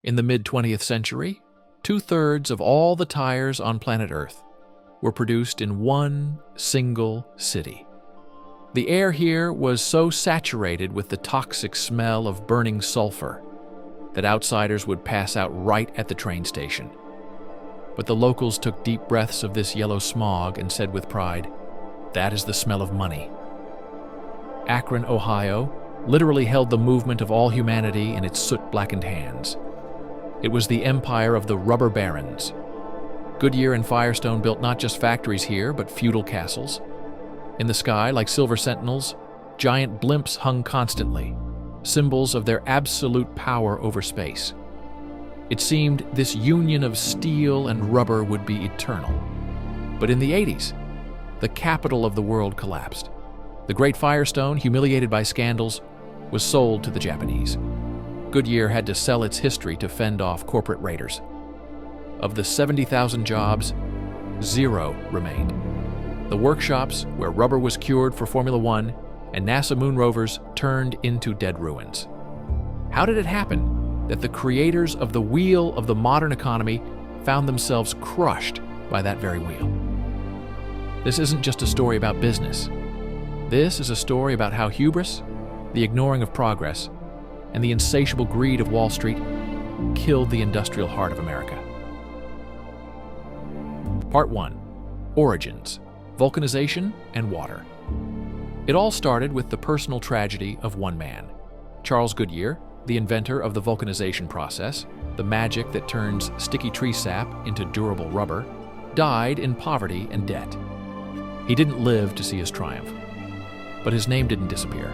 In the mid-20th century, 2/3 of all the tires on planet Earth were produced in one single city. The air here was so saturated with the toxic smell of burning sulfur that outsiders would pass out right at the train station. But the locals took deep breaths of this yellow smog and said with pride, "That is the smell of money." Akron, Ohio, literally held the movement of all humanity in its soot-blackened hands. It was the empire of the rubber barons. Goodyear and Firestone built not just factories here, but feudal castles. In the sky, like silver sentinels, giant blimps hung constantly, symbols of their absolute power over space. It seemed this union of steel and rubber would be eternal. But in the 80s, the capital of the world collapsed. The great Firestone, humiliated by scandals, was sold to the Japanese. Goodyear had to sell its history to fend off corporate raiders. Of the 70,000 jobs, 0 remained. The workshops where rubber was cured for Formula One and NASA moon rovers turned into dead ruins. How did it happen that the creators of the wheel of the modern economy found themselves crushed by that very wheel? This isn't just a story about business. This is a story about how hubris, the ignoring of progress, and the insatiable greed of Wall Street killed the industrial heart of America. Part 1. Origins, Vulcanization, and Water. It all started with the personal tragedy of one man. Charles Goodyear, the inventor of the vulcanization process, the magic that turns sticky tree sap into durable rubber, died in poverty and debt. He didn't live to see his triumph, but his name didn't disappear.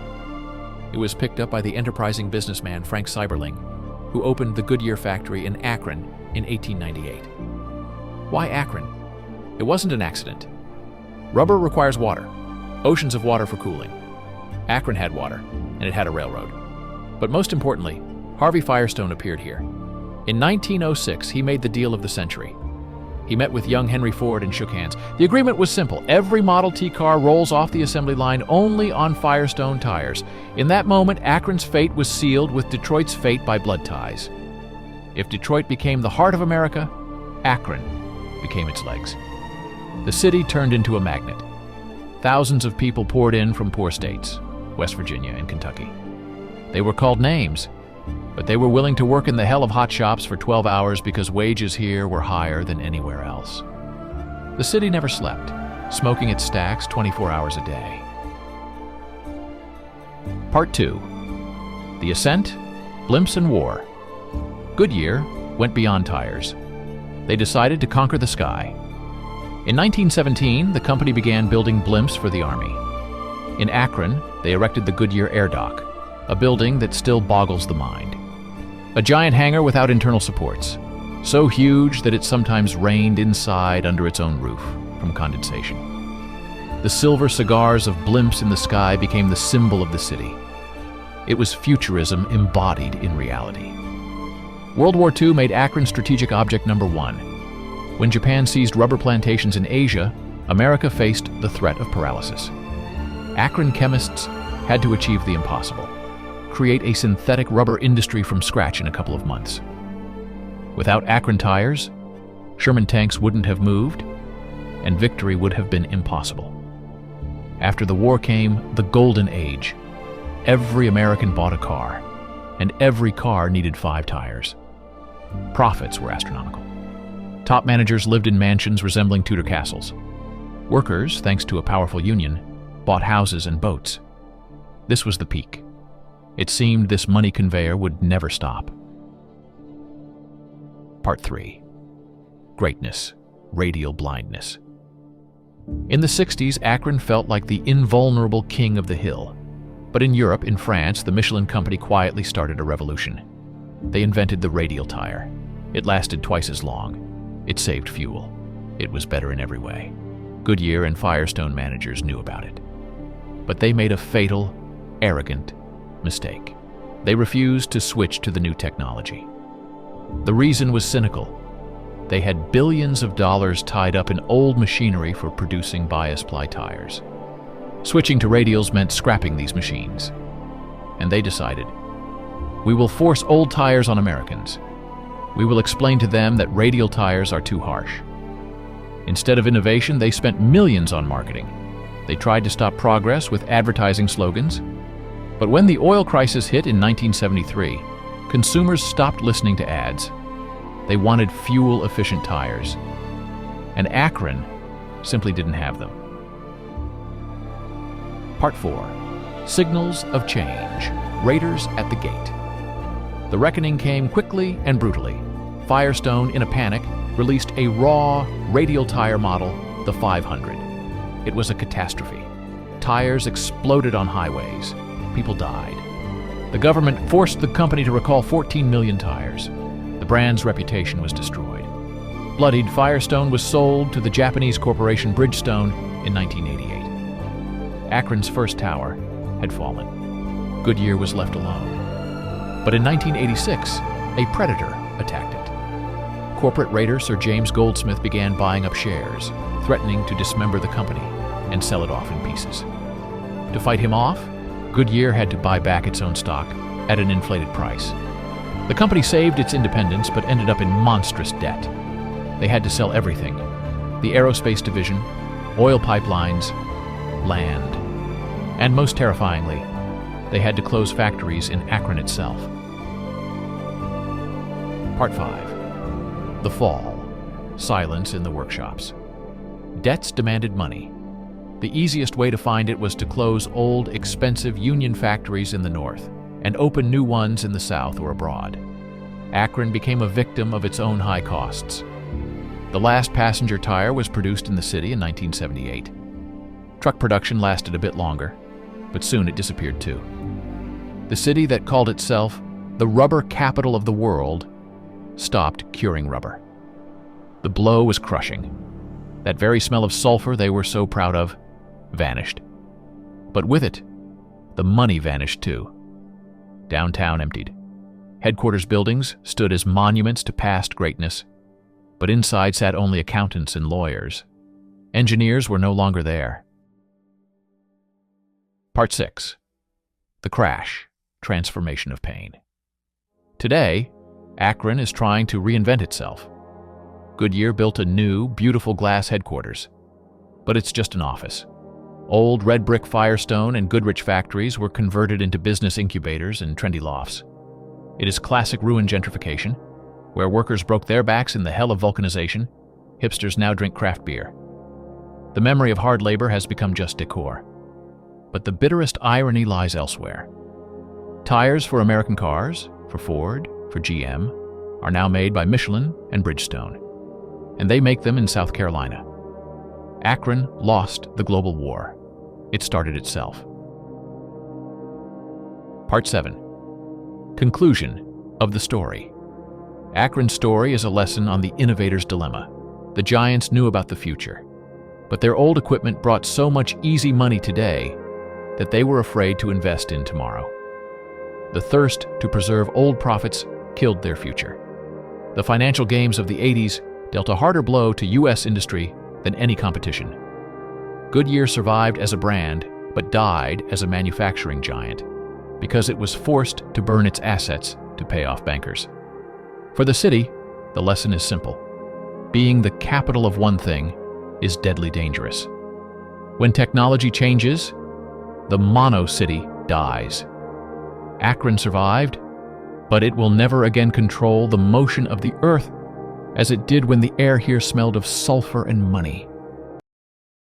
It was picked up by the enterprising businessman Frank Seiberling, who opened the Goodyear factory in Akron in 1898. Why Akron? It wasn't an accident. Rubber requires water, oceans of water for cooling. Akron had water, and it had a railroad. But most importantly, Harvey Firestone appeared here. In 1906, he made the deal of the century. He met with young Henry Ford and shook hands. The agreement was simple. Every Model T car rolls off the assembly line only on Firestone tires. In that moment, Akron's fate was sealed with Detroit's fate by blood ties. If Detroit became the heart of America, Akron became its legs. The city turned into a magnet. Thousands of people poured in from poor states, West Virginia and Kentucky. They were called names, but they were willing to work in the hell of hot shops for 12 hours because wages here were higher than anywhere else. The city never slept, smoking its stacks 24 hours a day. Part 2. The Ascent, Blimps and War. Goodyear went beyond tires. They decided to conquer the sky. In 1917, the company began building blimps for the Army. In Akron, they erected the Goodyear Air Dock, a building that still boggles the mind. A giant hangar without internal supports, so huge that it sometimes rained inside under its own roof from condensation. The silver cigars of blimps in the sky became the symbol of the city. It was futurism embodied in reality. World War II made Akron strategic object number 1. When Japan seized rubber plantations in Asia, America faced the threat of paralysis. Akron chemists had to achieve the impossible: create a synthetic rubber industry from scratch in a couple of months. Without Akron tires, Sherman tanks wouldn't have moved, and victory would have been impossible. After the war came the Golden Age. Every American bought a car, and every car needed 5 tires. Profits were astronomical. Top managers lived in mansions resembling Tudor castles. Workers, thanks to a powerful union, bought houses and boats. This was the peak. It seemed this money conveyor would never stop. Part 3. Greatness, radial blindness. In the 60s, Akron felt like the invulnerable king of the hill. But in Europe, in France, the Michelin company quietly started a revolution. They invented the radial tire. It lasted twice as long. It saved fuel. It was better in every way. Goodyear and Firestone managers knew about it. But they made a fatal, arrogant mistake. They refused to switch to the new technology. The reason was cynical. They had billions of dollars tied up in old machinery for producing bias-ply tires. Switching to radials meant scrapping these machines. And they decided, we will force old tires on Americans. We will explain to them that radial tires are too harsh. Instead of innovation, they spent millions on marketing. They tried to stop progress with advertising slogans. But when the oil crisis hit in 1973, consumers stopped listening to ads. They wanted fuel-efficient tires. And Akron simply didn't have them. Part 4. Signals of change. Raiders at the gate. The reckoning came quickly and brutally. Firestone, in a panic, released a raw, radial tire model, the 500. It was a catastrophe. Tires exploded on highways. People died. The government forced the company to recall 14 million tires. The brand's reputation was destroyed. Bloodied, Firestone was sold to the Japanese corporation Bridgestone in 1988. Akron's first tower had fallen. Goodyear was left alone. But in 1986, a predator attacked it. Corporate raider Sir James Goldsmith began buying up shares, threatening to dismember the company and sell it off in pieces. To fight him off, Goodyear had to buy back its own stock at an inflated price. The company saved its independence but ended up in monstrous debt. They had to sell everything: the aerospace division, oil pipelines, land. And most terrifyingly, they had to close factories in Akron itself. Part 5. The fall. Silence in the workshops. Debts demanded money. The easiest way to find it was to close old, expensive union factories in the north and open new ones in the south or abroad. Akron became a victim of its own high costs. The last passenger tire was produced in the city in 1978. Truck production lasted a bit longer, but soon it disappeared too. The city that called itself the rubber capital of the world stopped curing rubber. The blow was crushing. That very smell of sulfur they were so proud of vanished. But with it, the money vanished too. Downtown emptied. Headquarters buildings stood as monuments to past greatness, but inside sat only accountants and lawyers. Engineers were no longer there. Part 6. The crash, transformation of pain. Today, Akron is trying to reinvent itself. Goodyear built a new, beautiful glass headquarters, but it's just an office. Old red brick Firestone and Goodrich factories were converted into business incubators and trendy lofts. It is classic ruin gentrification, where workers broke their backs in the hell of vulcanization. Hipsters now drink craft beer. The memory of hard labor has become just decor. But the bitterest irony lies elsewhere. Tires for American cars, for Ford, for GM, are now made by Michelin and Bridgestone, and they make them in South Carolina. Akron lost the global war. It started itself. Part 7. Conclusion of the story. Akron's story is a lesson on the innovator's dilemma. The giants knew about the future, but their old equipment brought so much easy money today that they were afraid to invest in tomorrow. The thirst to preserve old profits killed their future. The financial games of the 80s dealt a harder blow to U.S. industry than any competition. Goodyear survived as a brand, but died as a manufacturing giant, because it was forced to burn its assets to pay off bankers. For the city, the lesson is simple. Being the capital of one thing is deadly dangerous. When technology changes, the mono-city dies. Akron survived, but it will never again control the motion of the earth as it did when the air here smelled of sulfur and money.